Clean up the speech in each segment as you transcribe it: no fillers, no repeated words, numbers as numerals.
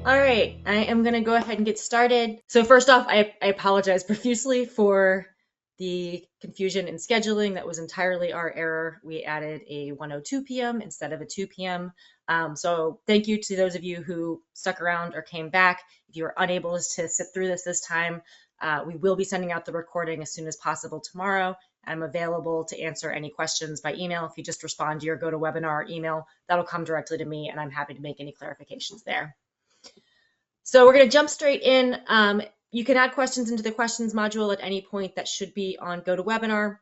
All right, I am going to go ahead and get started. So first off, I apologize profusely for the confusion in scheduling. That was entirely our error. We added a 1:02 p.m. instead of a 2 p.m. So thank you to those of you who stuck around or came back. If you were unable to sit through this time, we will be sending out the recording as soon as possible tomorrow. I'm available to answer any questions by email. If you just respond to your GoToWebinar email, that'll come directly to me, and I'm happy to make any clarifications there. So we're going to jump straight in. You can add questions into the questions module at any point. That should be on GoToWebinar.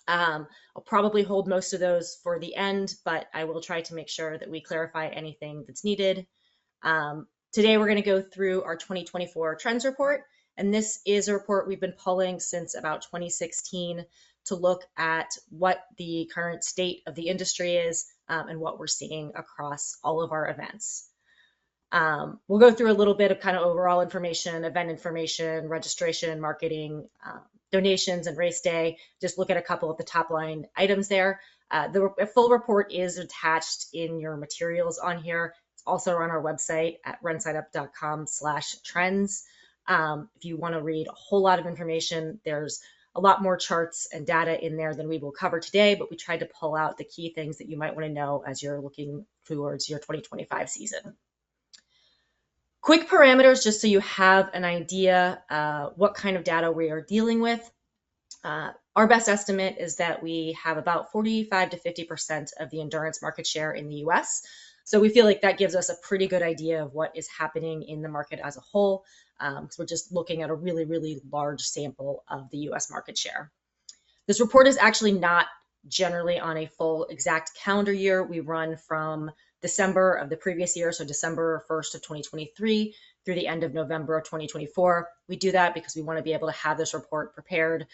I'll probably hold most of those for the end, but I will try to make sure that we clarify anything that's needed. Today, we're going to go through our 2024 trends report. And this is a report we've been pulling since about 2016 to look at what the current state of the industry is and what we're seeing across all of our events. We'll go through a little bit of kind of overall information, event information, registration, marketing, donations, and race day. Just look at a couple of the top line items there. The full report is attached in your materials on here. It's also on our website at runsignup.com/trends. If you want to read a whole lot of information, there's a lot more charts and data in there than we will cover today, but we tried to pull out the key things that you might want to know as you're looking towards your 2025 season. Quick parameters, just so you have an idea what kind of data we are dealing with. Our best estimate is that we have about 45 to 50% of the endurance market share in the US. So we feel like that gives us a pretty good idea of what is happening in the market as a whole, because we're just looking at a really, really large sample of the US market share. This report is actually not generally on a full exact calendar year. We run from December of the previous year, so December 1st of 2023 through the end of November of 2024. We do that because we want to be able to have this report prepared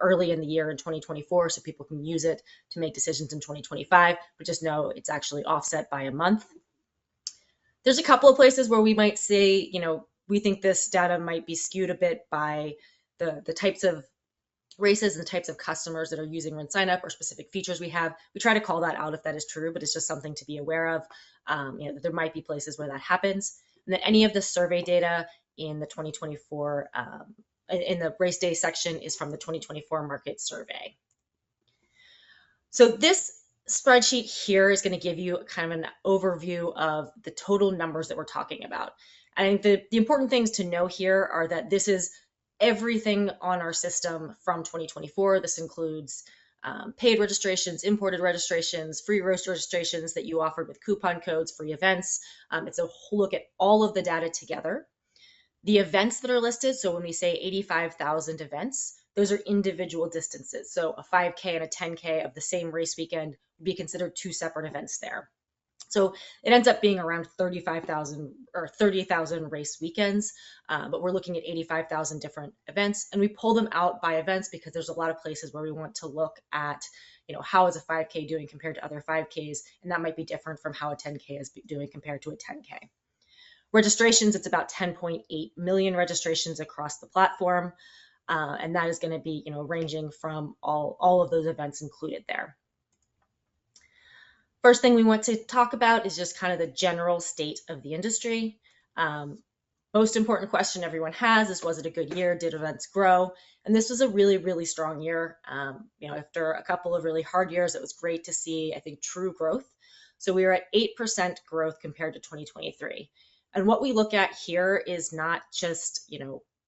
early in the year in 2024 so people can use it to make decisions in 2025, but just know it's actually offset by a month. There's a couple of places where we might say, we think this data might be skewed a bit by the types of races and the types of customers that are using RunSignup or specific features we have. We try to call that out if that is true, but it's just something to be aware of. There might be places where that happens. And then any of the survey data in the 2024, in the race day section is from the 2024 market survey. So this spreadsheet here is going to give you kind of an overview of the total numbers that we're talking about. I think the important things to know here are that this is everything on our system from 2024. This includes paid registrations, imported registrations, free roast registrations that you offered with coupon codes, free events. It's a whole look at all of the data together. The events that are listed, so when we say 85,000 events, those are individual distances. So a 5K and a 10K of the same race weekend would be considered two separate events there. So it ends up being around 35,000 or 30,000 race weekends, but we're looking at 85,000 different events, and we pull them out by events because there's a lot of places where we want to look at, how is a 5K doing compared to other 5Ks, and that might be different from how a 10K is doing compared to a 10K. Registrations, it's about 10.8 million registrations across the platform, and that is going to be, ranging from all of those events included there. First thing we want to talk about is just kind of the general state of the industry. Most important question everyone has is, was it a good year? Did events grow? And this was a really, really strong year. After a couple of really hard years, it was great to see, I think, true growth. So we were at 8% growth compared to 2023. And what we look at here is not just,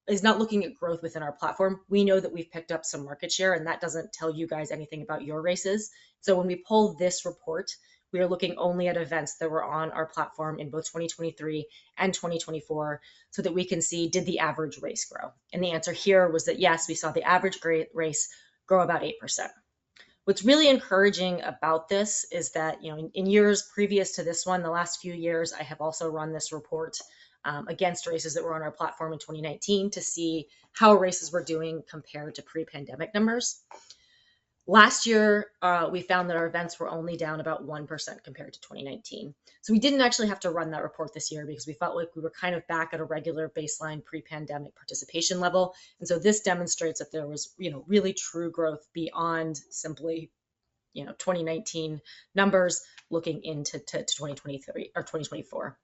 is not looking at growth within our platform. We know that we've picked up some market share, and that doesn't tell you guys anything about your races. So when we pull this report, we are looking only at events that were on our platform in both 2023 and 2024 so that we can see, did the average race grow? And the answer here was that yes, we saw the average race grow about 8%. What's really encouraging about this is that, in years previous to this one, the last few years, I have also run this report against races that were on our platform in 2019 to see how races were doing compared to pre-pandemic numbers. Last year, we found that our events were only down about 1% compared to 2019. So we didn't actually have to run that report this year because we felt like we were kind of back at a regular baseline pre-pandemic participation level. And so this demonstrates that there was, really true growth beyond simply, 2019 numbers looking into 2023 or 2024.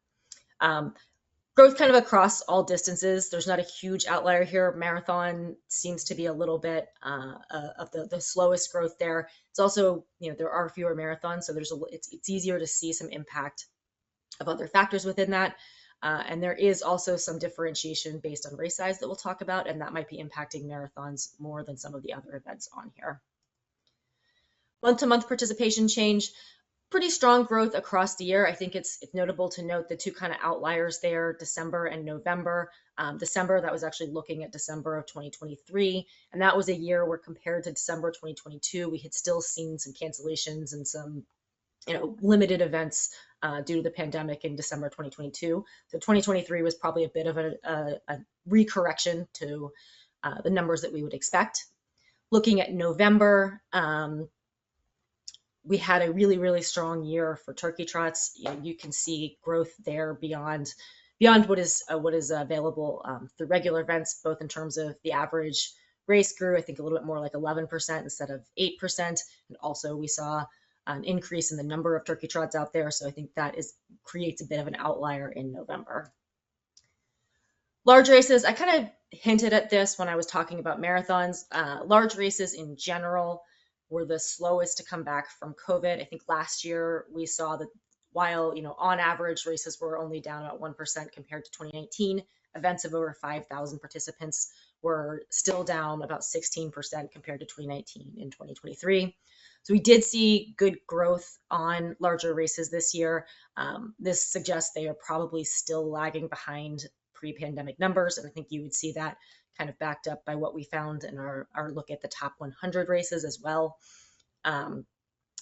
Growth kind of across all distances. There's not a huge outlier here. Marathon seems to be a little bit of the slowest growth there. It's also, there are fewer marathons, so it's easier to see some impact of other factors within that. And there is also some differentiation based on race size that we'll talk about, and that might be impacting marathons more than some of the other events on here. Month-to-month participation change, pretty strong growth across the year. I think it's notable to note the two kind of outliers there, December and November. December, that was actually looking at December of 2023, and that was a year where compared to December 2022, we had still seen some cancellations and some limited events due to the pandemic in December 2022. So 2023 was probably a bit of a recorrection to the numbers that we would expect. Looking at November, we had a really, really strong year for turkey trots. You can see growth there beyond what is available through regular events, both in terms of the average race grew, I think a little bit more like 11% instead of 8%. And also we saw an increase in the number of turkey trots out there. So I think that creates a bit of an outlier in November. Large races, I kind of hinted at this when I was talking about marathons. Large races in general were the slowest to come back from COVID. I think last year we saw that while, on average races were only down about 1% compared to 2019, events of over 5,000 participants were still down about 16% compared to 2019 in 2023. So we did see good growth on larger races this year. This suggests they are probably still lagging behind pre-pandemic numbers. And I think you would see that kind of backed up by what we found in our look at the top 100 races as well.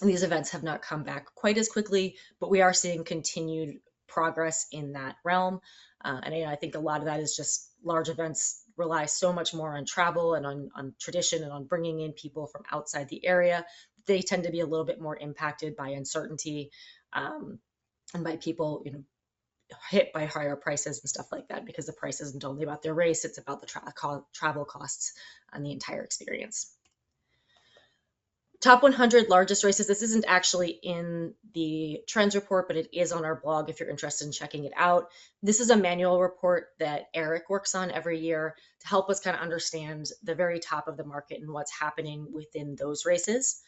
These events have not come back quite as quickly, but we are seeing continued progress in that realm. And I think a lot of that is just large events rely so much more on travel and on tradition and on bringing in people from outside the area. They tend to be a little bit more impacted by uncertainty and by people, hit by higher prices and stuff like that, because the price isn't only about their race, it's about the travel costs and the entire experience. Top 100 largest races. This isn't actually in the trends report, but it is on our blog if you're interested in checking it out. This is a manual report that Eric works on every year to help us kind of understand the very top of the market and what's happening within those races.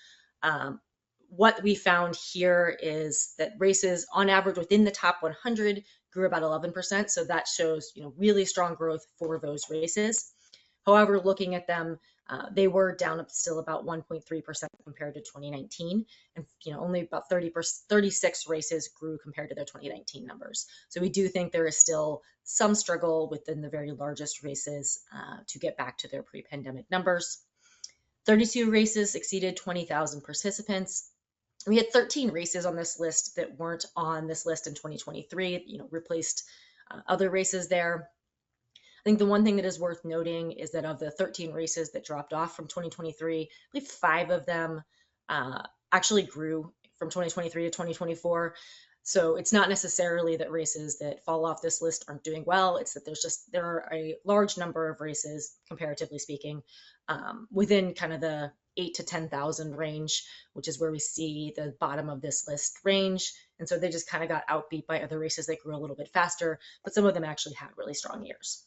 What we found here is that races on average within the top 100 grew about 11%. So that shows, really strong growth for those races. However, looking at them, they were down still about 1.3% compared to 2019. And, only about 36 races grew compared to their 2019 numbers. So we do think there is still some struggle within the very largest races to get back to their pre-pandemic numbers. 32 races exceeded 20,000 participants. We had 13 races on this list that weren't on this list in 2023, replaced other races there. I think the one thing that is worth noting is that of the 13 races that dropped off from 2023, I believe 5 of them actually grew from 2023 to 2024. So it's not necessarily that races that fall off this list aren't doing well. It's that there are a large number of races, comparatively speaking, within kind of the 8 to 10,000 range, which is where we see the bottom of this list range. And so they just kind of got outbeat by other races that grew a little bit faster, but some of them actually had really strong years.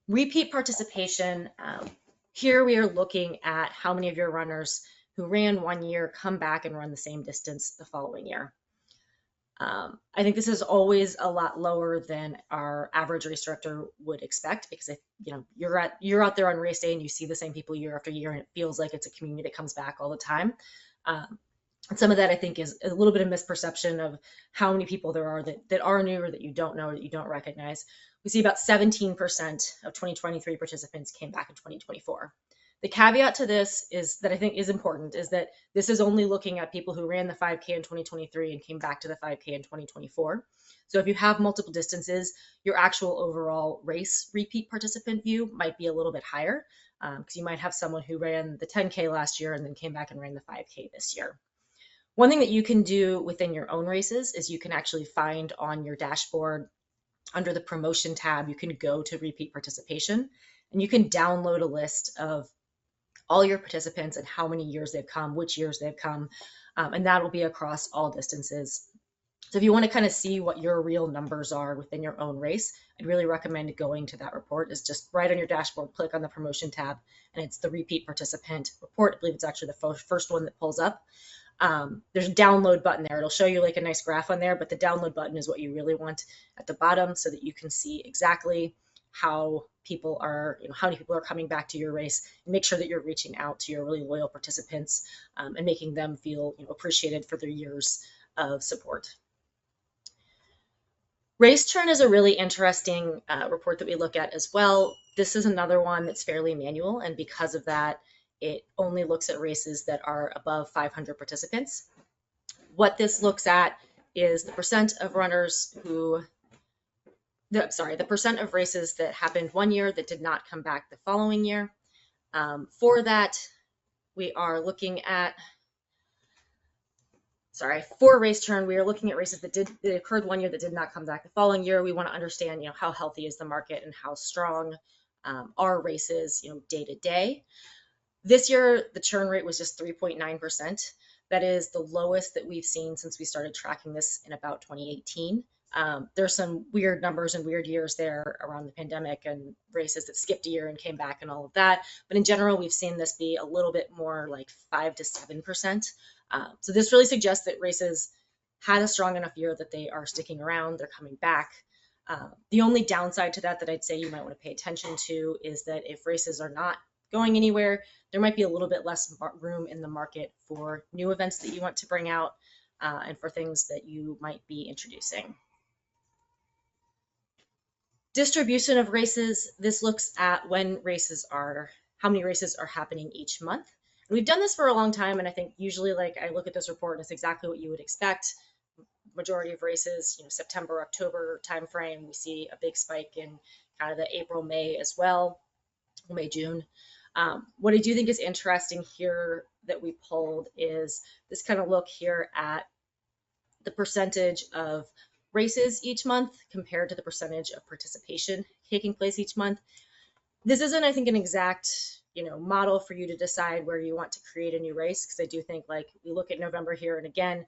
Repeat participation. Here we are looking at how many of your runners who ran one year come back and run the same distance the following year. I think this is always a lot lower than our average race director would expect, because you're out there on race day and you see the same people year after year, and it feels like it's a community that comes back all the time. And some of that I think is a little bit of misperception of how many people there are that are new or that you don't know or that you don't recognize. We see about 17% of 2023 participants came back in 2024. The caveat to this is that I think is important is that this is only looking at people who ran the 5K in 2023 and came back to the 5K in 2024. So if you have multiple distances, your actual overall race repeat participant view might be a little bit higher, because you might have someone who ran the 10K last year and then came back and ran the 5K this year. One thing that you can do within your own races is you can actually find on your dashboard under the promotion tab, you can go to repeat participation and you can download a list of all your participants and how many years they've come, which years they've come, and that will be across all distances. So if you want to kind of see what your real numbers are within your own race, I'd really recommend going to that report. Is just right on your dashboard, click on the promotion tab, and it's the repeat participant report. I believe it's actually the first one that pulls up. There's a download button there. It'll show you like a nice graph on there, but the download button is what you really want at the bottom so that you can see exactly how people are, how many people are coming back to your race, and make sure that you're reaching out to your really loyal participants and making them feel appreciated for their years of support. RaceTrends is a really interesting report that we look at as well. This is another one that's fairly manual, and because of that, it only looks at races that are above 500 participants. What this looks at is the percent of runners who, the percent of races that happened one year that did not come back the following year. For that, we are looking at, for RaceTrends, we are looking at races that occurred one year that did not come back the following year. We want to understand, how healthy is the market and how strong are races, day to day. This year, the churn rate was just 3.9%. That is the lowest that we've seen since we started tracking this in about 2018. There's some weird numbers and weird years there around the pandemic and races that skipped a year and came back and all of that. But in general, we've seen this be a little bit more like 5 to 7%. So this really suggests that races had a strong enough year that they are sticking around, they're coming back. The only downside to that I'd say you might want to pay attention to is that if races are not going anywhere, there might be a little bit less room in the market for new events that you want to bring out and for things that you might be introducing. Distribution of races. This looks at how many races are happening each month. And we've done this for a long time, and I think usually I look at this report and it's exactly what you would expect. Majority of races, September, October timeframe, we see a big spike in kind of the April, May as well, May, June. What I do think is interesting here that we pulled is this kind of look here at the percentage of races each month compared to the percentage of participation taking place each month. This isn't, I think, an exact model for you to decide where you want to create a new race, because I do think we look at November here, and again,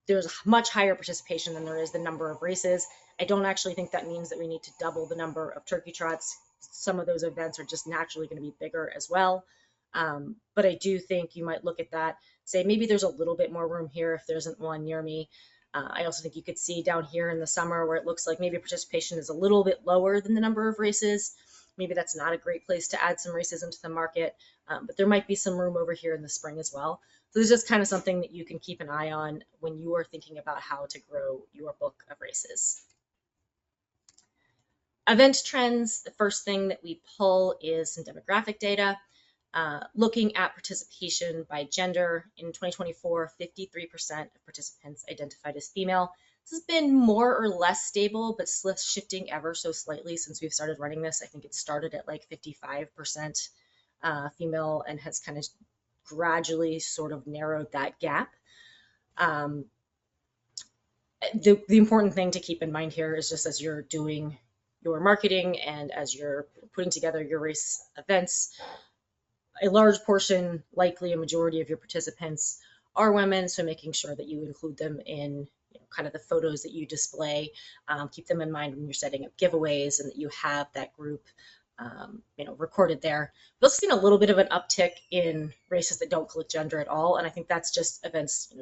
there's much higher participation than there is the number of races. I don't actually think that means that we need to double the number of turkey trots. Some of those events are just naturally going to be bigger as well. But I do think you might look at that, say maybe there's a little bit more room here if there isn't one near me. I also think you could see down here in the summer where it looks like maybe participation is a little bit lower than the number of races. Maybe that's not a great place to add some races into the market, but there might be some room over here in the spring as well. So this is just kind of something that you can keep an eye on when you are thinking about how to grow your book of races. Event trends, the first thing that we pull is some demographic data. Looking at participation by gender, in 2024, 53% of participants identified as female. This has been more or less stable, but shifting ever so slightly since we've started running this. I think it started at 55% female and has kind of gradually sort of narrowed that gap. The important thing to keep in mind here is just as you're doing your marketing and as you're putting together your race events, a large portion, likely a majority of your participants are women, so making sure that you include them in kind of the photos that you display. Keep them in mind when you're setting up giveaways and that you have that group recorded there. We've also seen a little bit of an uptick in races that don't collect gender at all, and I think that's just events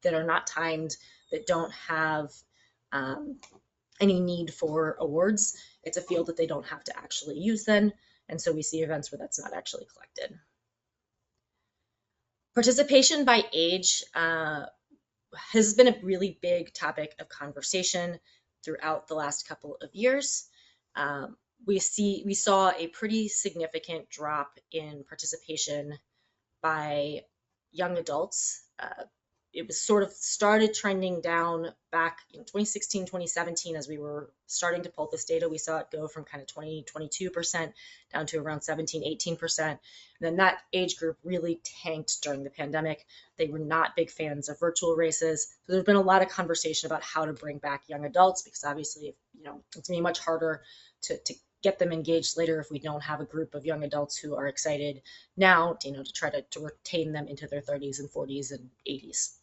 that are not timed, that don't have any need for awards. It's a field that they don't have to actually use then, and so we see events where that's not actually collected. Participation by age has been a really big topic of conversation throughout the last couple of years. We saw a pretty significant drop in participation by young adults. It was sort of started trending down back in 2016, 2017, as we were starting to pull this data. We saw it go from kind of 20, 22% down to around 17, 18%. And then that age group really tanked during the pandemic. They were not big fans of virtual races. So there's been a lot of conversation about how to bring back young adults, because obviously, it's going to be much harder to get them engaged later if we don't have a group of young adults who are excited now, to try to retain them into their 30s and 40s and 80s.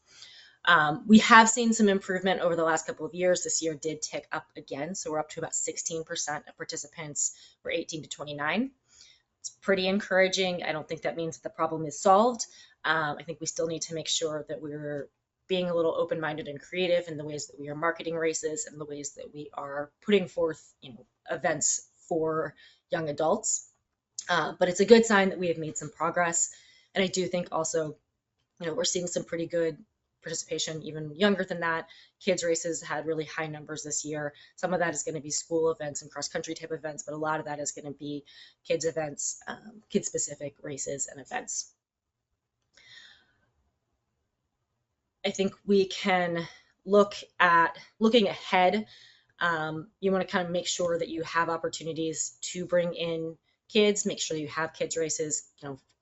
We have seen some improvement over the last couple of years. This year did tick up again, so we're up to about 16% of participants were 18 to 29. It's pretty encouraging. I don't think that means that the problem is solved. I think we still need to make sure that we're being a little open-minded and creative in the ways that we are marketing races and the ways that we are putting forth, events for young adults. But it's a good sign that we have made some progress. And I do think also, we're seeing some pretty good participation even younger than that. Kids races had really high numbers this year. Some of that is going to be school events and cross country type events, but a lot of that is going to be kids events, kid specific races and events. I think we can looking ahead. You want to kind of make sure that you have opportunities to bring in kids, make sure you have kids races,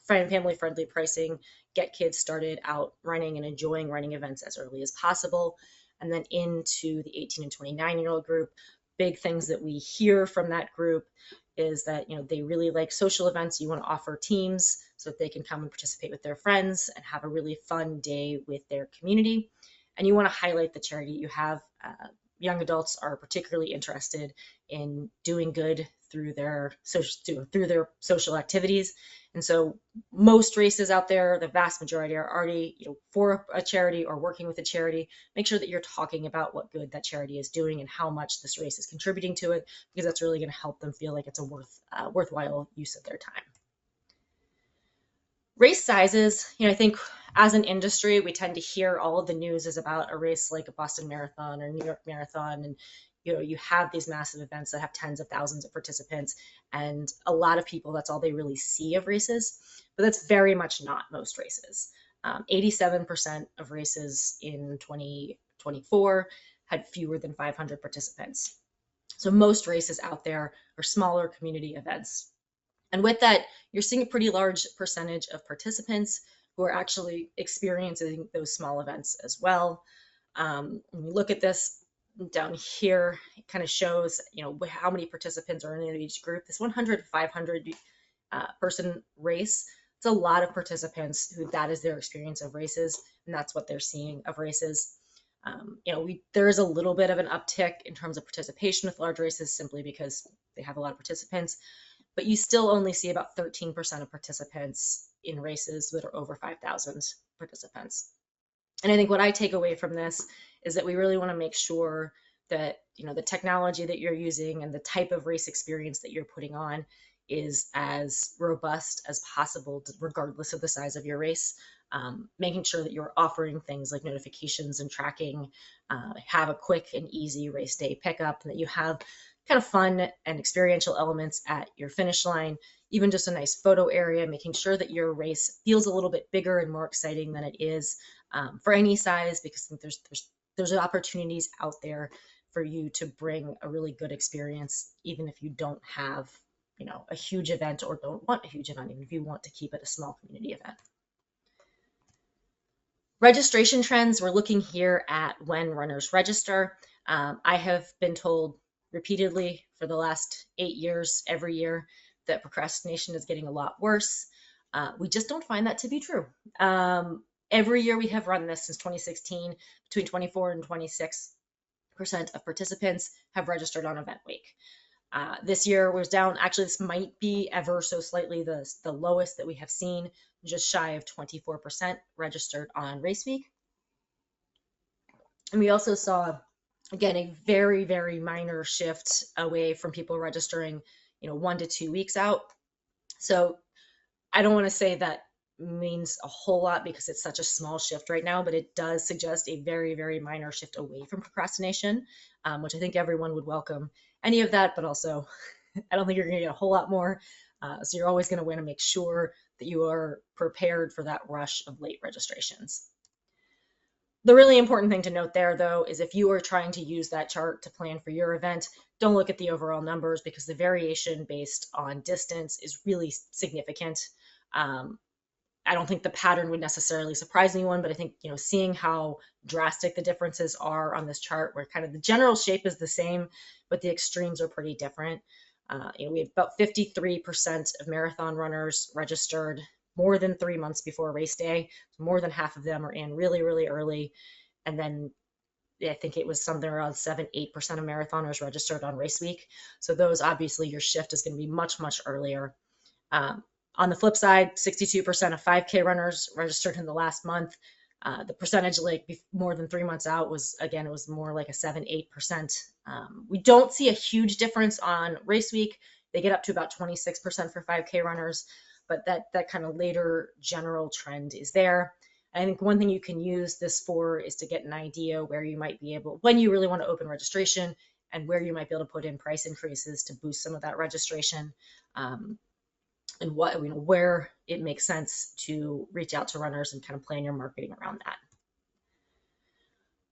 family friendly pricing, get kids started out running and enjoying running events as early as possible. And then into the 18 and 29-year-old group, big things that we hear from that group is that, they really like social events. You want to offer teams so that they can come and participate with their friends and have a really fun day with their community. And you want to highlight the charity you have. Young adults are particularly interested in doing good through their social activities. And so most races out there, the vast majority are already, for a charity or working with a charity. Make sure that you're talking about what good that charity is doing and how much this race is contributing to it, because that's really going to help them feel like it's a worthwhile use of their time. Race sizes, I think as an industry, we tend to hear all of the news is about a race like a Boston Marathon or New York Marathon. And, you have these massive events that have tens of thousands of participants, and a lot of people, that's all they really see of races. But that's very much not most races. 87% of races in 2024 had fewer than 500 participants. So most races out there are smaller community events. And with that, you're seeing a pretty large percentage of participants who are actually experiencing those small events as well. When you look at this down here, it kind of shows, how many participants are in each group. This 100 to 500 person race, it's a lot of participants who that is their experience of races, and that's what they're seeing of races. There is a little bit of an uptick in terms of participation with large races simply because they have a lot of participants, but you still only see about 13% of participants in races that are over 5,000 participants. And I think what I take away from this is that we really want to make sure that, the technology that you're using and the type of race experience that you're putting on is as robust as possible, regardless of the size of your race. Making sure that you're offering things like notifications and tracking, have a quick and easy race day pickup, and that you have kind of fun and experiential elements at your finish line, even just a nice photo area, making sure that your race feels a little bit bigger and more exciting than it is for any size, because I think there's opportunities out there for you to bring a really good experience, even if you don't have, a huge event or don't want a huge event, even if you want to keep it a small community event. Registration trends, we're looking here at when runners register. I have been told repeatedly for the last 8 years, every year, that procrastination is getting a lot worse. We just don't find that to be true. Every year we have run this since 2016, between 24 and 26% of participants have registered on event week. This year was down. Actually, this might be ever so slightly the lowest that we have seen, just shy of 24% registered on race week. And we also saw, again, a very, very minor shift away from people registering, 1 to 2 weeks out. So I don't want to say that means a whole lot because it's such a small shift right now, but it does suggest a very, very minor shift away from procrastination, which I think everyone would welcome any of that, but also I don't think you're going to get a whole lot more. So you're always going to want to make sure that you are prepared for that rush of late registrations. The really important thing to note there, though, is if you are trying to use that chart to plan for your event, don't look at the overall numbers because the variation based on distance is really significant. I don't think the pattern would necessarily surprise anyone, but I think, seeing how drastic the differences are on this chart, where kind of the general shape is the same, but the extremes are pretty different. We have about 53% of marathon runners registered more than 3 months before race day. So more than half of them are in really, really early. And then I think it was something around 7-8% of marathoners registered on race week. So those, obviously your shift is going to be much, much earlier. On the flip side, 62% of 5K runners registered in the last month. The percentage like more than 3 months out was, again, it was more like a 7-8%. We don't see a huge difference on race week. They get up to about 26% for 5K runners, but that kind of later general trend is there. I think one thing you can use this for is to get an idea where you might be able, when you really want to open registration, and where you might be able to put in price increases to boost some of that registration, and where it makes sense to reach out to runners and kind of plan your marketing around that.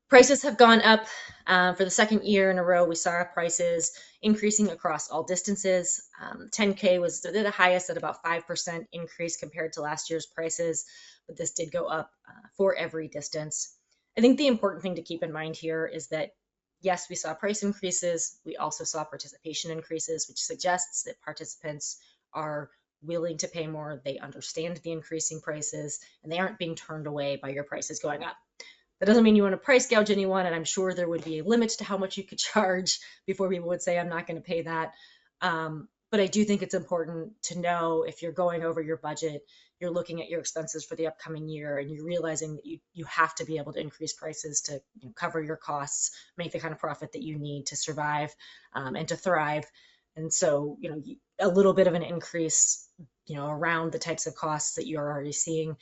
Prices have gone up for the second year in a row. We saw prices increasing across all distances. 10K was the highest at about 5% increase compared to last year's prices, but this did go up for every distance. I think the important thing to keep in mind here is that, yes, we saw price increases. We also saw participation increases, which suggests that participants are willing to pay more. They understand the increasing prices, and they aren't being turned away by your prices going up. That doesn't mean you want to price gouge anyone, and I'm sure there would be a limit to how much you could charge before people would say, I'm not going to pay that. But I do think it's important to know if you're going over your budget, you're looking at your expenses for the upcoming year, and you're realizing that you have to be able to increase prices to cover your costs, make the kind of profit that you need to survive and to thrive. And so, a little bit of an increase, around the types of costs that you're already seeing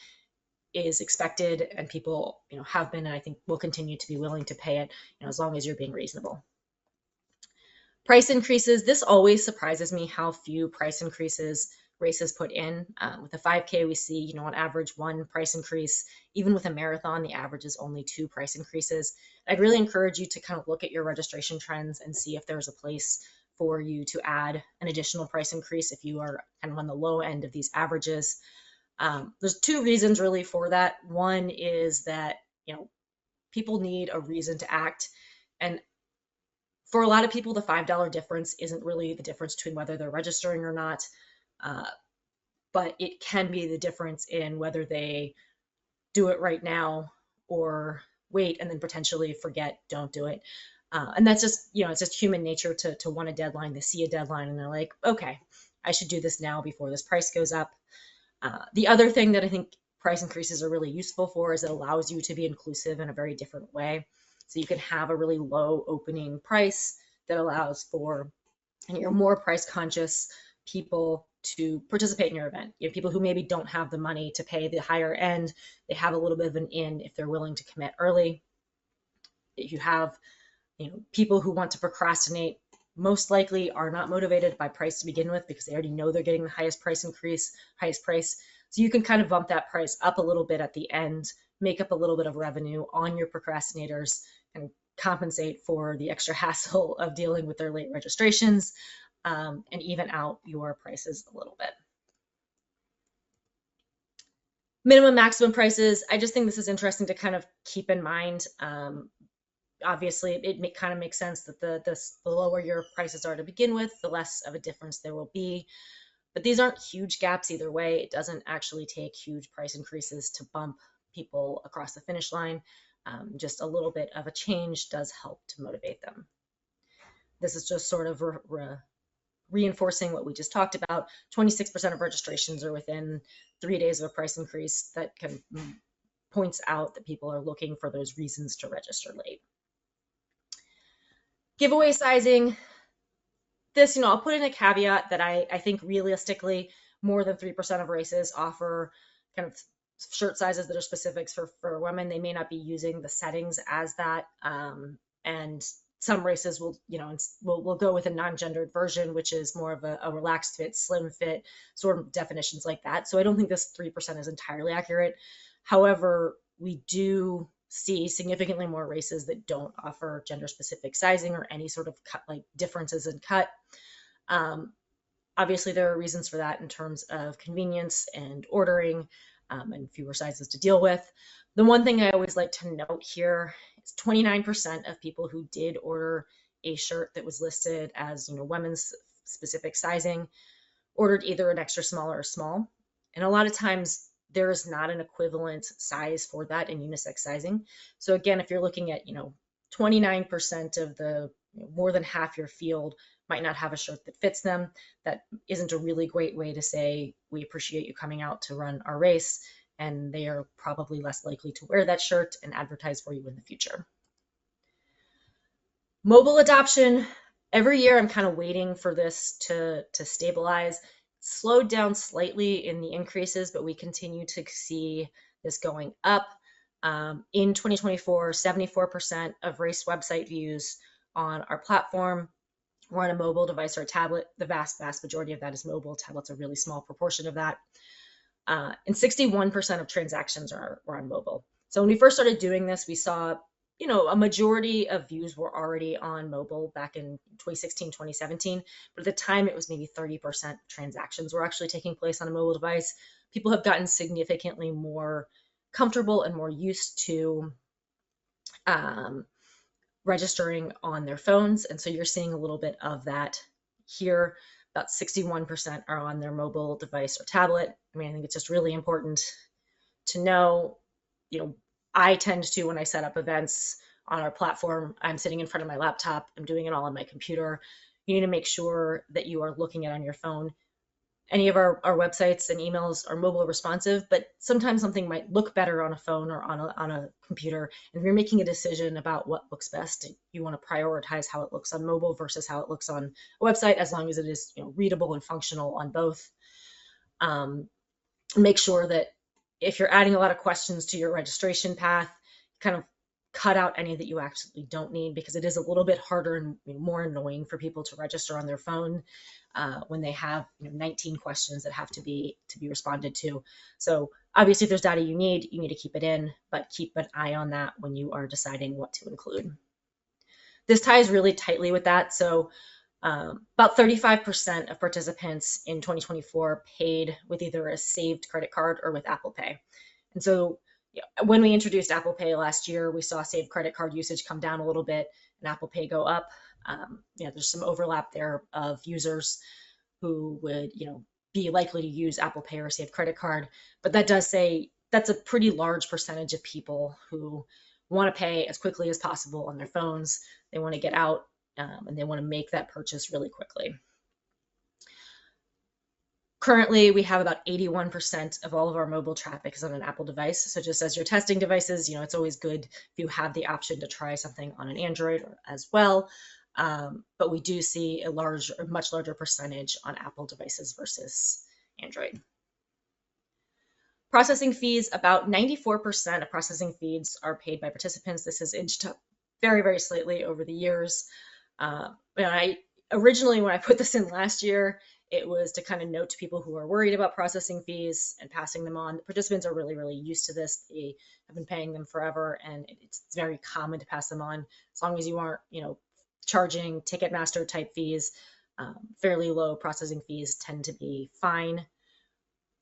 is expected, and people, have been, and I think will continue to be willing to pay it, as long as you're being reasonable. Price increases. This always surprises me how few price increases races put in. With a 5K, we see, on average, 1 price increase. Even with a marathon, the average is only 2 price increases. I'd really encourage you to kind of look at your registration trends and see if there's a place for you to add an additional price increase if you are kind of on the low end of these averages. There's 2 reasons really for that. One is that, people need a reason to act. And for a lot of people, the $5 difference isn't really the difference between whether they're registering or not. But it can be the difference in whether they do it right now or wait and then potentially forget, don't do it. And that's just, it's just human nature to want a deadline. They see a deadline and they're like, okay, I should do this now before this price goes up. The other thing that I think price increases are really useful for is it allows you to be inclusive in a very different way. So you can have a really low opening price that allows for more price conscious people to participate in your event. People who maybe don't have the money to pay the higher end, they have a little bit of an in if they're willing to commit early. If you have people who want to procrastinate, most likely are not motivated by price to begin with because they already know they're getting the highest price. So you can kind of bump that price up a little bit at the end, make up a little bit of revenue on your procrastinators, and compensate for the extra hassle of dealing with their late registrations, and even out your prices a little bit. Minimum, maximum prices. I just think this is interesting to kind of keep in mind. Obviously, it kind of makes sense that the lower your prices are to begin with, the less of a difference there will be. But these aren't huge gaps either way. It doesn't actually take huge price increases to bump people across the finish line. Just a little bit of a change does help to motivate them. This is just sort of reinforcing what we just talked about. 26% of registrations are within 3 days of a price increase. That can points out that people are looking for those reasons to register late. Giveaway sizing. This, I'll put in a caveat that I think realistically more than 3% of races offer kind of shirt sizes that are specifics for women. They may not be using the settings as that. And some races will, will go with a non-gendered version, which is more of a relaxed fit, slim fit, sort of definitions like that. So I don't think this 3% is entirely accurate. However, we do see significantly more races that don't offer gender specific sizing or any sort of differences in cut. Obviously, there are reasons for that in terms of convenience and ordering, and fewer sizes to deal with. The one thing I always like to note here is 29% of people who did order a shirt that was listed as women's specific sizing ordered either an extra small or a small. And a lot of times there is not an equivalent size for that in unisex sizing. So again, if you're looking at, 29% of the, more than half your field might not have a shirt that fits them, that isn't a really great way to say, we appreciate you coming out to run our race, and they are probably less likely to wear that shirt and advertise for you in the future. Mobile adoption, every year I'm kind of waiting for this to stabilize. Slowed down slightly in the increases, but we continue to see this going up. In 2024, 74% of race website views on our platform were on a mobile device or a tablet. The vast majority of that is mobile. Tablets are a really small proportion of that. And 61% of transactions are on mobile. So when we first started doing this, we saw, a majority of views were already on mobile back in 2016, 2017. But at the time, it was maybe 30% transactions were actually taking place on a mobile device. People have gotten significantly more comfortable and more used to registering on their phones. And so you're seeing a little bit of that here. About 61% are on their mobile device or tablet. I mean, I think it's just really important to know, I tend to, when I set up events on our platform, I'm sitting in front of my laptop, I'm doing it all on my computer. You need to make sure that you are looking at it on your phone. Any of our websites and emails are mobile responsive, but sometimes something might look better on a phone or on a computer. And if you're making a decision about what looks best, you want to prioritize how it looks on mobile versus how it looks on a website, as long as it is readable and functional on both. Make sure that if you're adding a lot of questions to your registration path, kind of cut out any that you actually don't need, because it is a little bit harder and more annoying for people to register on their phone when they have 19 questions that have to be responded to. So obviously, if there's data you need to keep it in, but keep an eye on that when you are deciding what to include. This ties really tightly with that. So about 35% of participants in 2024 paid with either a saved credit card or with Apple Pay. And so when we introduced Apple Pay last year, we saw saved credit card usage come down a little bit and Apple Pay go up. There's some overlap there of users who would, be likely to use Apple Pay or saved credit card. But that does say that's a pretty large percentage of people who want to pay as quickly as possible on their phones. They want to get out and they want to make that purchase really quickly. Currently, we have about 81% of all of our mobile traffic is on an Apple device. So just as you're testing devices, it's always good if you have the option to try something on an Android as well. But we do see a much larger percentage on Apple devices versus Android. Processing fees, about 94% of processing fees are paid by participants. This has inched up very, very slightly over the years. Originally, when I put this in last year, it was to kind of note to people who are worried about processing fees and passing them on. The participants are really, really used to this. They have been paying them forever, and it's very common to pass them on as long as you aren't, charging Ticketmaster type fees. Fairly low processing fees tend to be fine.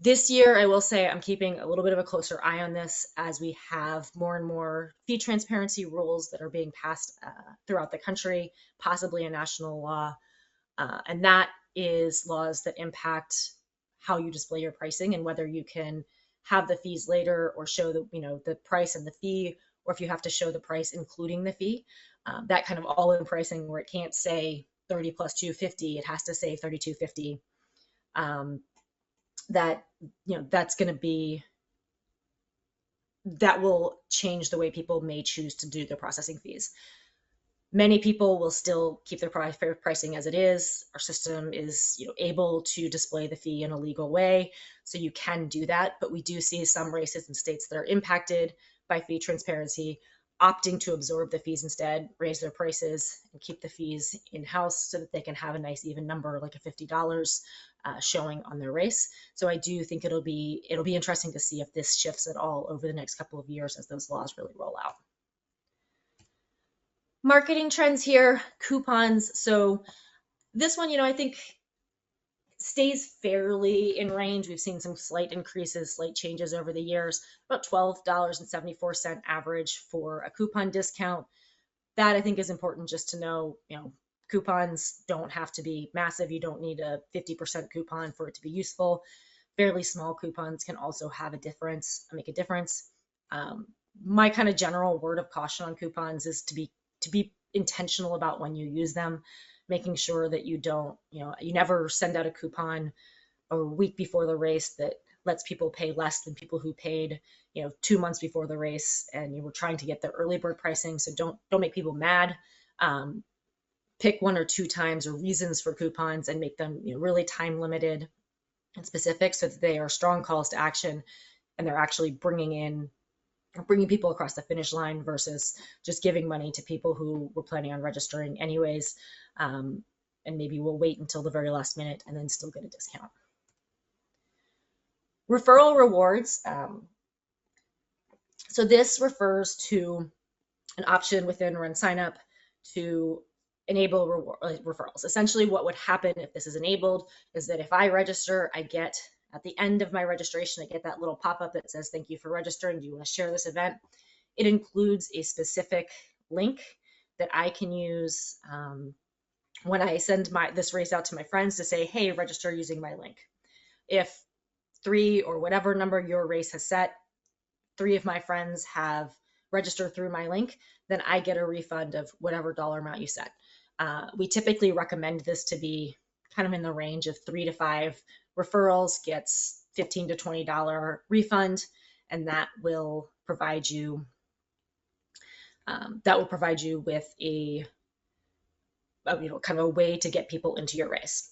This year, I will say I'm keeping a little bit of a closer eye on this as we have more and more fee transparency rules that are being passed throughout the country, possibly a national law. And that is laws that impact how you display your pricing and whether you can have the fees later or show the price and the fee, or if you have to show the price including the fee. That kind of all-in pricing where it can't say 30 plus 250, it has to say 32.50. That's going to be, that will change the way people may choose to do their processing fees. Many people will still keep their pricing as it is. Our system is able to display the fee in a legal way, so you can do that. But we do see some races and states that are impacted by fee transparency opting to absorb the fees instead, raise their prices, and keep the fees in-house so that they can have a nice even number like a $50 showing on their race. So I do think it'll be interesting to see if this shifts at all over the next couple of years as those laws really roll out. Marketing trends here, coupons. So this one, I think stays fairly in range. We've seen some slight increases, slight changes over the years, about $12.74 average for a coupon discount. That I think is important just to know, coupons don't have to be massive. You don't need a 50% coupon for it to be useful. fairly small coupons can also have make a difference. My kind of general word of caution on coupons is to be intentional about when you use them, making sure that you don't, you never send out a coupon a week before the race that lets people pay less than people who paid 2 months before the race, and you were trying to get the early bird pricing. So don't make people mad. Pick one or two times or reasons for coupons and make them really time limited and specific, so that they are strong calls to action and they're actually bringing people across the finish line versus just giving money to people who were planning on registering anyways, and maybe we'll wait until the very last minute and then still get a discount. Referral rewards. So this refers to an option within RunSignup to enable referrals. Essentially, what would happen if this is enabled is that if I register, at the end of my registration, I get that little pop-up that says, "Thank you for registering. Do you want to share this event?" It includes a specific link that I can use when I send this race out to my friends to say, "Hey, register using my link." If 3 or whatever number your race has set, 3 of my friends have registered through my link, then I get a refund of whatever dollar amount you set. We typically recommend this to be kind of in the range of 3 to 5 referrals gets $15 to $20 refund, and that will provide you with a kind of a way to get people into your race.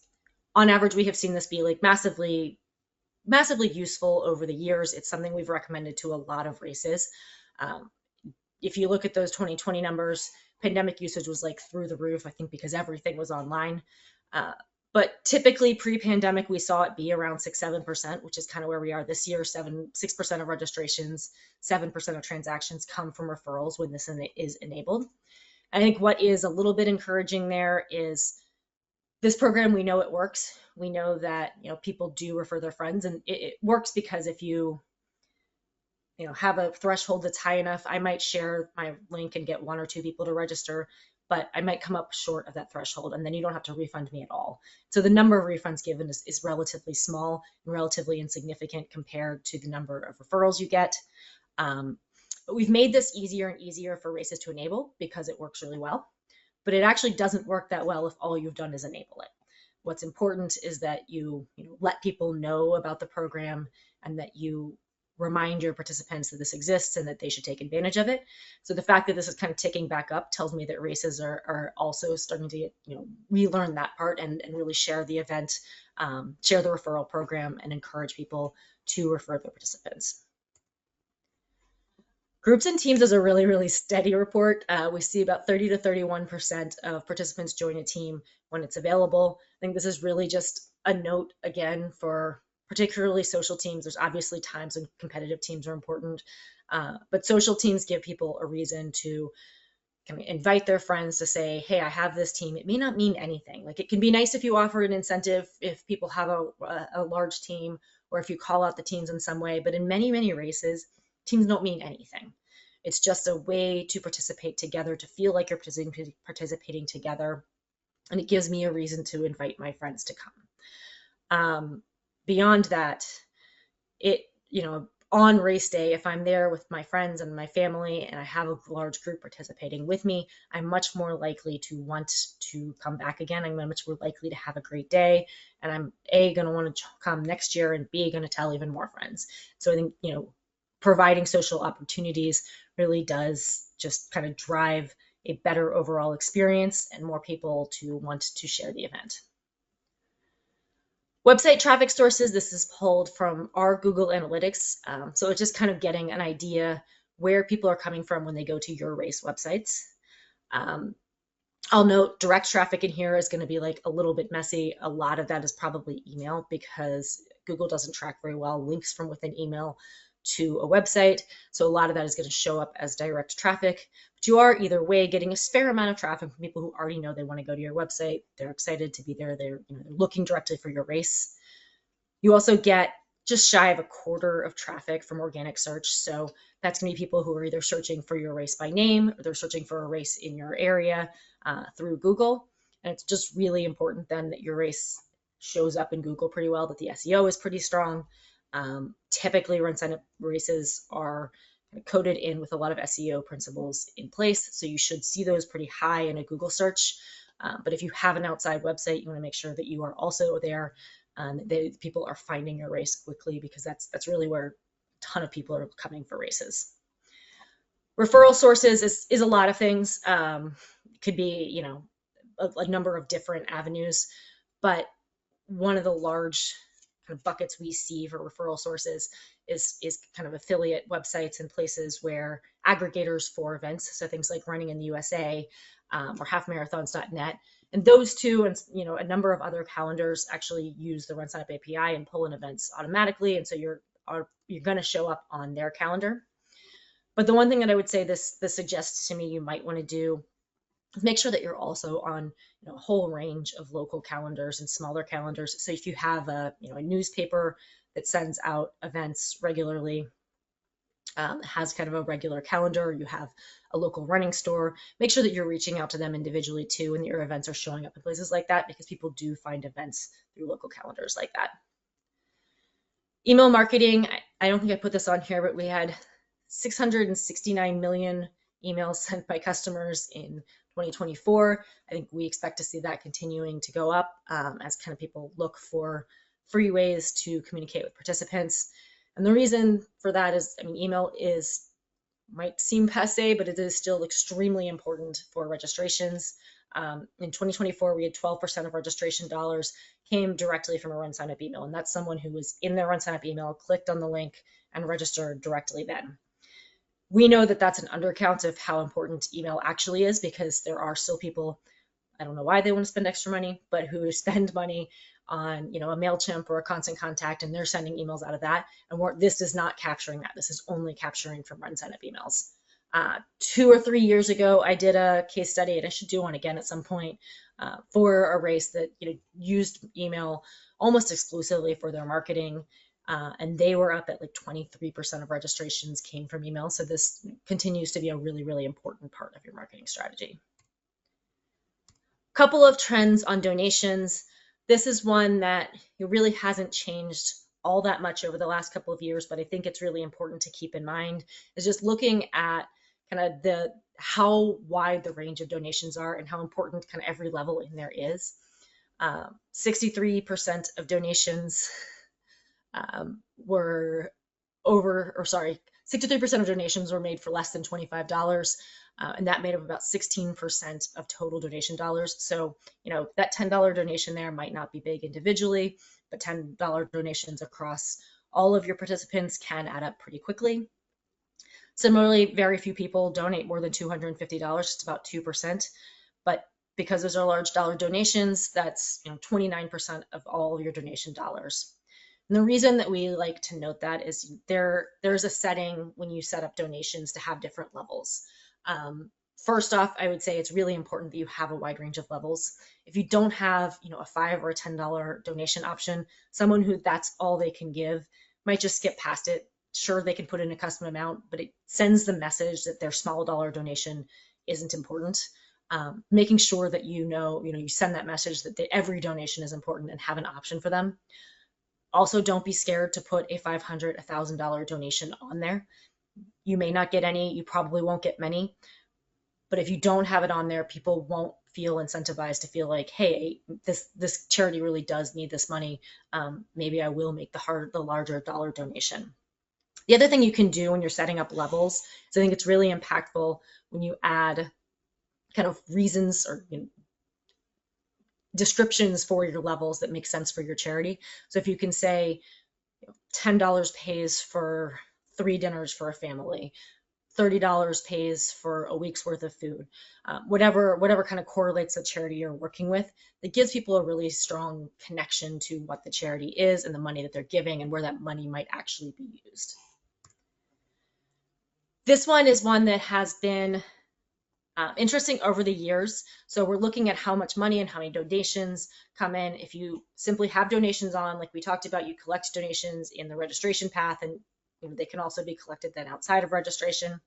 On average, we have seen this be like massively useful over the years. It's something we've recommended to a lot of races. If you look at those 2020 numbers, pandemic usage was like through the roof, I think, because everything was online. But typically pre-pandemic, we saw it be around 6-7%, which is kind of where we are this year. 6% of registrations, 7% of transactions come from referrals when this is enabled. I think what is a little bit encouraging there is this program, we know it works. We know that people do refer their friends, and it works because if you have a threshold that's high enough, I might share my link and get 1 or 2 people to register, but I might come up short of that threshold, and then you don't have to refund me at all. So the number of refunds given is relatively small and relatively insignificant compared to the number of referrals you get. But we've made this easier and easier for races to enable because it works really well. But it actually doesn't work that well if all you've done is enable it. What's important is that you let people know about the program and that you remind your participants that this exists and that they should take advantage of it. So the fact that this is kind of ticking back up tells me that races are also starting to relearn that part and really share the event, share the referral program, and encourage people to refer their participants. Groups and teams is a really, really steady report. We see about 30 to 31% of participants join a team when it's available. I think this is really just a note, again, for particularly social teams. There's obviously times when competitive teams are important, but social teams give people a reason to kind of invite their friends to say, "Hey, I have this team." It may not mean anything. Like, it can be nice if you offer an incentive if people have a large team, or if you call out the teams in some way, but in many, many races, teams don't mean anything. It's just a way to participate together, to feel like you're participating together. And it gives me a reason to invite my friends to come. Beyond that, on race day, if I'm there with my friends and my family and I have a large group participating with me, I'm much more likely to want to come back again. I'm much more likely to have a great day. And I'm A, going to want to come next year, and B, going to tell even more friends. So I think, providing social opportunities really does just kind of drive a better overall experience and more people to want to share the event. Website traffic sources, this is pulled from our Google Analytics. So it's just kind of getting an idea where people are coming from when they go to your race websites. I'll note direct traffic in here is going to be like a little bit messy. A lot of that is probably email because Google doesn't track very well links from within email to a website. So a lot of that is going to show up as direct traffic. But you are either way getting a fair amount of traffic from people who already know they want to go to your website. They're excited to be there. They're looking directly for your race. You also get just shy of a quarter of traffic from organic search. So that's going to be people who are either searching for your race by name, or they're searching for a race in your area through Google. And it's just really important then that your race shows up in Google pretty well, that the SEO is pretty strong. Typically, RunSignup races are coded in with a lot of SEO principles in place, so you should see those pretty high in a Google search. But if you have an outside website, you want to make sure that you are also there. People are finding your race quickly, because that's really where a ton of people are coming for races. Referral sources is a lot of things. Could be, a number of different avenues, but one of the large kind of buckets we see for referral sources is kind of affiliate websites and places where aggregators for events, so things like Running in the USA or halfmarathons.net, and those two, and a number of other calendars actually use the RunSignup API and pull in events automatically, and so you're going to show up on their calendar. But the one thing that I would say this suggests to me you might want to do is make sure that you're also on a whole range of local calendars and smaller calendars. So if you have a newspaper that sends out events regularly, has kind of a regular calendar, you have a local running store, make sure that you're reaching out to them individually too, and your events are showing up in places like that, because people do find events through local calendars like that. Email marketing, I don't think I put this on here, but we had 669 million emails sent by customers in 2024. I think we expect to see that continuing to go up as kind of people look for free ways to communicate with participants. And the reason for that is, email might seem passe, but it is still extremely important for registrations. In 2024, we had 12% of registration dollars came directly from a RunSignup email, and that's someone who was in their RunSignup email, clicked on the link, and registered directly then. We know that that's an undercount of how important email actually is, because there are still people, I don't know why they want to spend extra money, but who spend money on a MailChimp or a Constant Contact, and they're sending emails out of that. And this is not capturing that. This is only capturing from RunSignup emails. 2 or 3 years ago, I did a case study, and I should do one again at some point, for a race that used email almost exclusively for their marketing. And they were up at like 23% of registrations came from email. So this continues to be a really, really important part of your marketing strategy. Couple of trends on donations. This is one that really hasn't changed all that much over the last couple of years, but I think it's really important to keep in mind, is just looking at kind of how wide the range of donations are and how important kind of every level in there is. 63% of donations were 63% of donations were made for less than $25. And that made up about 16% of total donation dollars. So, that $10 donation there might not be big individually, but $10 donations across all of your participants can add up pretty quickly. Similarly, very few people donate more than $250. It's about 2%. But because those are large dollar donations, that's 29% of all of your donation dollars. And the reason that we like to note that is there's a setting when you set up donations to have different levels. First off, I would say it's really important that you have a wide range of levels. If you don't have, a $5 or a $10 donation option, someone who that's all they can give might just skip past it. Sure, they can put in a custom amount, but it sends the message that their small dollar donation isn't important. Making sure that you send that message that every donation is important and have an option for them. Also, don't be scared to put a $500, $1,000 donation on there. You may not get any, you probably won't get many, but if you don't have it on there, people won't feel incentivized to feel like, hey, this charity really does need this money. Maybe I will make the larger dollar donation. The other thing you can do when you're setting up levels is I think it's really impactful when you add kind of reasons or descriptions for your levels that make sense for your charity. So if you can say $10 pays for 3 dinners for a family, $30 pays for a week's worth of food, whatever kind of correlates the charity you're working with, that gives people a really strong connection to what the charity is and the money that they're giving and where that money might actually be used. This one is one that has been interesting over the years. So we're looking at how much money and how many donations come in. If you simply have donations on, like we talked about, you collect donations in the registration path, and they can also be collected then outside of registration.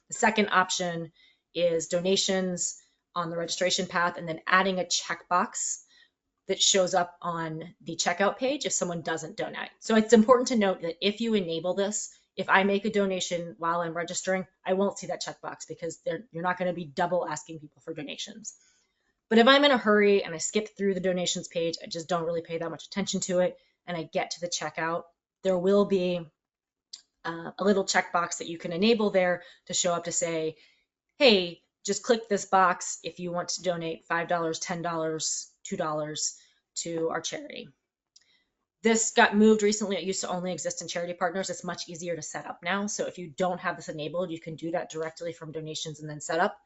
The second option is donations on the registration path and then adding a checkbox that shows up on the checkout page if someone doesn't donate. So it's important to note that if you enable this, if I make a donation while I'm registering, I won't see that checkbox because you're not going to be double asking people for donations. But if I'm in a hurry and I skip through the donations page, I just don't really pay that much attention to it, and I get to the checkout, there will be a little checkbox that you can enable there to show up to say, hey, just click this box if you want to donate $5, $10, $2 to our charity. This got moved recently. It used to only exist in charity partners. It's much easier to set up now. So if you don't have this enabled, you can do that directly from donations and then set up.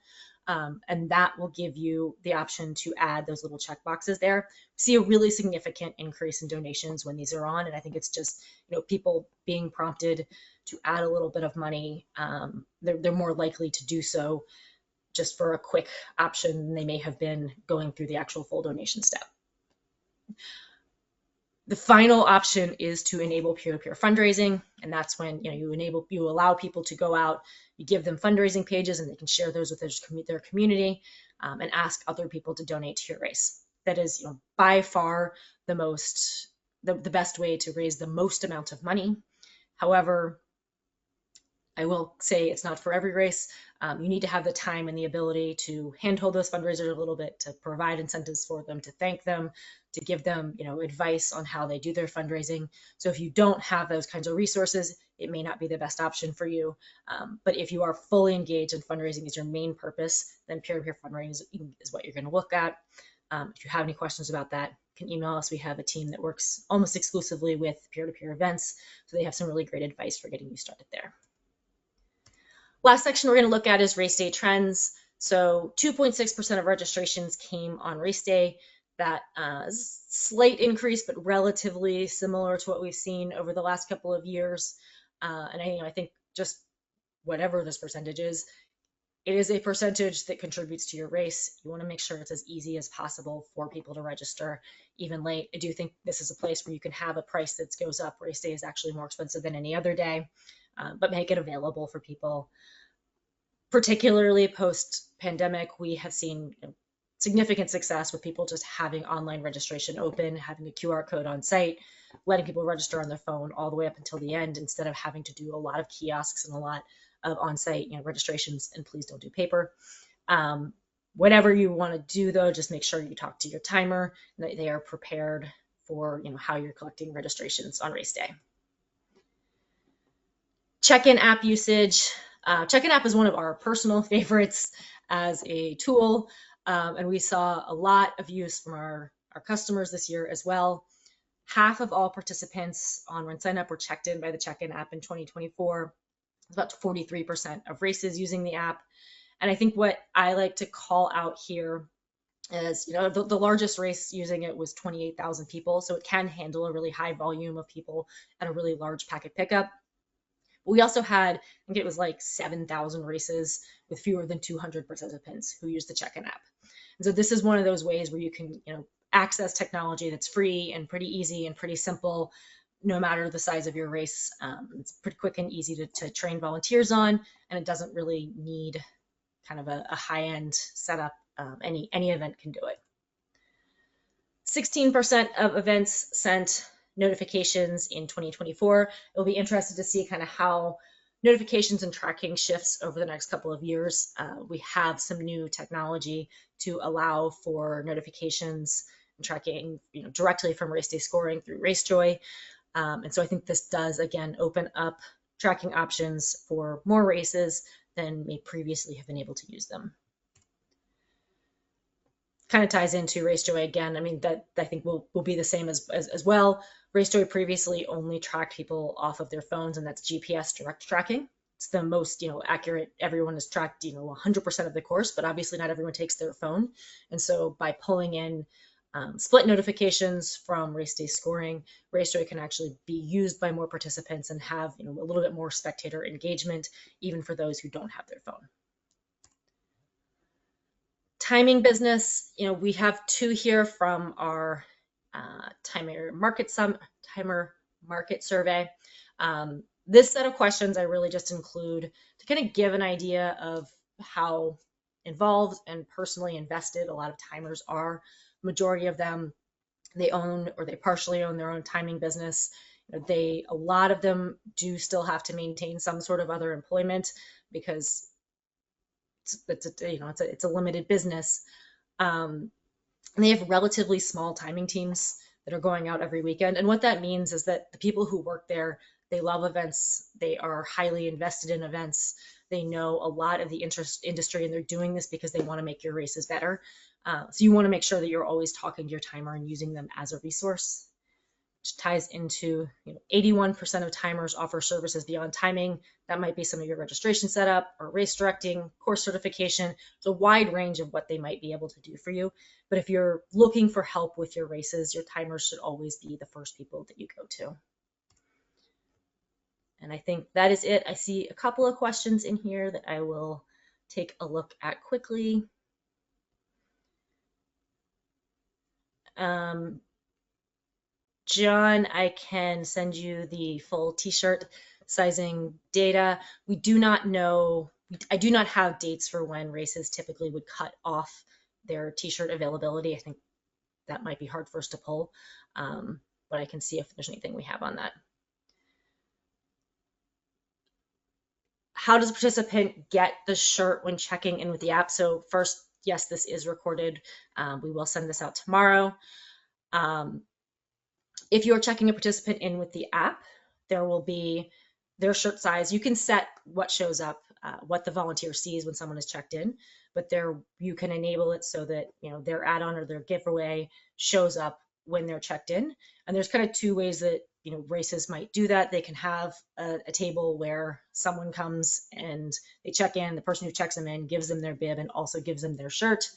And that will give you the option to add those little check boxes there. See a really significant increase in donations when these are on. And I think it's just, people being prompted to add a little bit of money. They're more likely to do so just for a quick option than they may have been going through the actual full donation step. The final option is to enable peer-to-peer fundraising, and that's when you allow people to go out, you give them fundraising pages, and they can share those with their community and ask other people to donate to your race. That is, by far the best way to raise the most amount of money. However, I will say it's not for every race. You need to have the time and the ability to handhold those fundraisers a little bit, to provide incentives for them, to thank them, to give them, advice on how they do their fundraising. So if you don't have those kinds of resources, it may not be the best option for you. But if you are fully engaged in fundraising as your main purpose, then peer-to-peer fundraising is what you're going to look at. If you have any questions about that, you can email us. We have a team that works almost exclusively with peer-to-peer events, so they have some really great advice for getting you started there. Last section we're going to look at is race day trends. So 2.6% of registrations came on race day. That slight increase, but relatively similar to what we've seen over the last couple of years. And I think just whatever this percentage is, it is a percentage that contributes to your race. You want to make sure it's as easy as possible for people to register, even late. I do think this is a place where you can have a price that goes up. Race day is actually more expensive than any other day, but make it available for people. Particularly post-pandemic, we have seen significant success with people just having online registration open, having a QR code on site, letting people register on their phone all the way up until the end, instead of having to do a lot of kiosks and a lot of on-site registrations. And please don't do paper. Whatever you want to do, though, just make sure you talk to your timer, and that they are prepared for how you're collecting registrations on race day. Check-in app usage. Check-in app is one of our personal favorites as a tool, and we saw a lot of use from our customers this year as well. Half of all participants on RunSignup were checked in by the check-in app in 2024. About 43% of races using the app. And I think what I like to call out here is, the largest race using it was 28,000 people, so it can handle a really high volume of people at a really large packet pickup. We also had, I think it was like 7,000 races with fewer than 200 participants who used the check-in app. And so this is one of those ways where you can, access technology that's free and pretty easy and pretty simple, no matter the size of your race. It's pretty quick and easy to train volunteers on, and it doesn't really need kind of a high-end setup. Any event can do it. 16% of events sent notifications in 2024. It'll be interesting to see kind of how notifications and tracking shifts over the next couple of years. We have some new technology to allow for notifications and tracking, directly from race day scoring through RaceJoy. And so I think this does, again, open up tracking options for more races than may previously have been able to use them. Kind of ties into RaceJoy again. I mean, that I think will be the same as well. RaceJoy previously only tracked people off of their phones, and that's GPS direct tracking. It's the most accurate. Everyone is tracked 100% of the course, but obviously not everyone takes their phone. And so by pulling in split notifications from race day scoring, RaceJoy can actually be used by more participants and have a little bit more spectator engagement, even for those who don't have their phone. Timing business, we have two here from our timer market survey. This set of questions I really just include to kind of give an idea of how involved and personally invested a lot of timers are. Majority of them they own or they partially own their own timing business. A lot of them do still have to maintain some sort of other employment because it's a limited business. And they have relatively small timing teams that are going out every weekend. And what that means is that the people who work there, they love events. They are highly invested in events. They know a lot of the industry, and they're doing this because they want to make your races better. So you want to make sure that you're always talking to your timer and using them as a resource, which ties into 81% of timers offer services beyond timing. That might be some of your registration setup or race directing, course certification. It's a wide range of what they might be able to do for you. But if you're looking for help with your races, your timers should always be the first people that you go to. And I think that is it. I see a couple of questions in here that I will take a look at quickly. John, I can send you the full t-shirt sizing data. We do not know, I do not have dates for when races typically would cut off their t-shirt availability. I think that might be hard for us to pull, but I can see if there's anything we have on that. How does a participant get the shirt when checking in with the app? So first, yes, this is recorded. We will send this out tomorrow. If you're checking a participant in with the app, there will be their shirt size. You can set what shows up, what the volunteer sees when someone is checked in, but there you can enable it so that their add-on or their giveaway shows up when they're checked in. And there's kind of two ways that races might do that. They can have a table where someone comes and they check in, the person who checks them in gives them their bib and also gives them their shirt.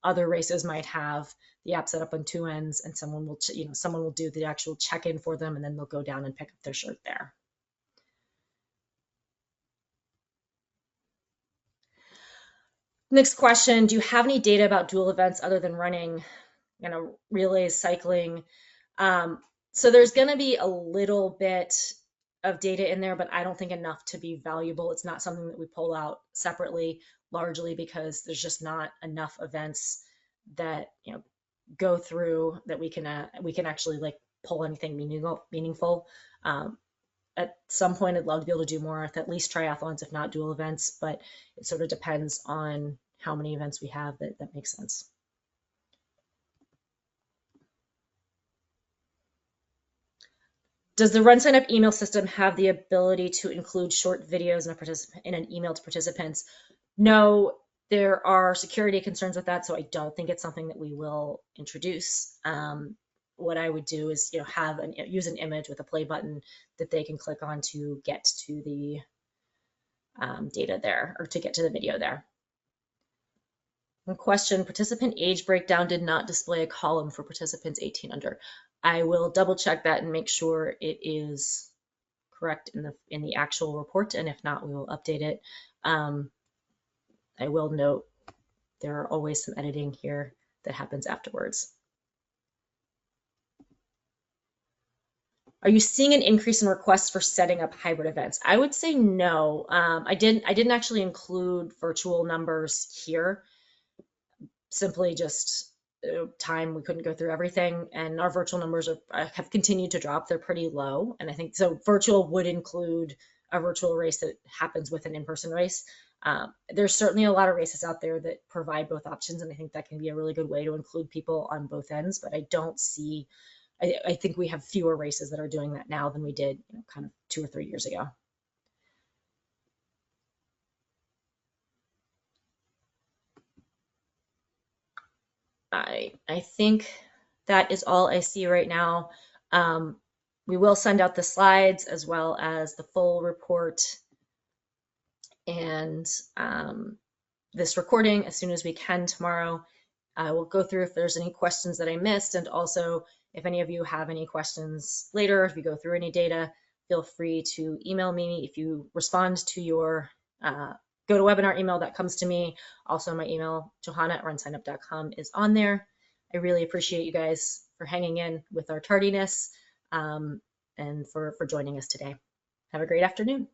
Other races might have the app set up on two ends, and someone will do the actual check-in for them, and then they'll go down and pick up their shirt there. Next question, do you have any data about dual events other than running, relays, cycling? So there's going to be a little bit of data in there, but I don't think enough to be valuable. It's not something that we pull out separately, largely because there's just not enough events that go through that we can actually pull anything meaningful. At some point, I'd love to be able to do more with at least triathlons, if not dual events, but it sort of depends on how many events we have that makes sense. Does the RunSignup email system have the ability to include short videos in an email to participants? No, there are security concerns with that, so I don't think it's something that we will introduce. What I would do is, use an image with a play button that they can click on to get to the data there, or to get to the video there. One question, participant age breakdown did not display a column for participants 18 under. I will double check that and make sure it is correct in the actual report, and if not, we will update it. I will note there are always some editing here that happens afterwards. Are you seeing an increase in requests for setting up hybrid events? I would say no. I didn't actually include virtual numbers here. Simply just time, we couldn't go through everything, and our virtual numbers have continued to drop. They're pretty low, and I think so. Virtual would include a virtual race that happens with an in-person race. There's certainly a lot of races out there that provide both options, and I think that can be a really good way to include people on both ends. But I don't see. I think we have fewer races that are doing that now than we did, kind of 2 or 3 years ago. I think that is all I see right now. We will send out the slides as well as the full report and this recording as soon as we can tomorrow. I will go through if there's any questions that I missed, and also if any of you have any questions later, if you go through any data, feel free to email me. If you respond to your GoToWebinar email that comes to me, also my email, johanna@runsignup.com, is on there. I really appreciate you guys for hanging in with our tardiness and for joining us today. Have a great afternoon.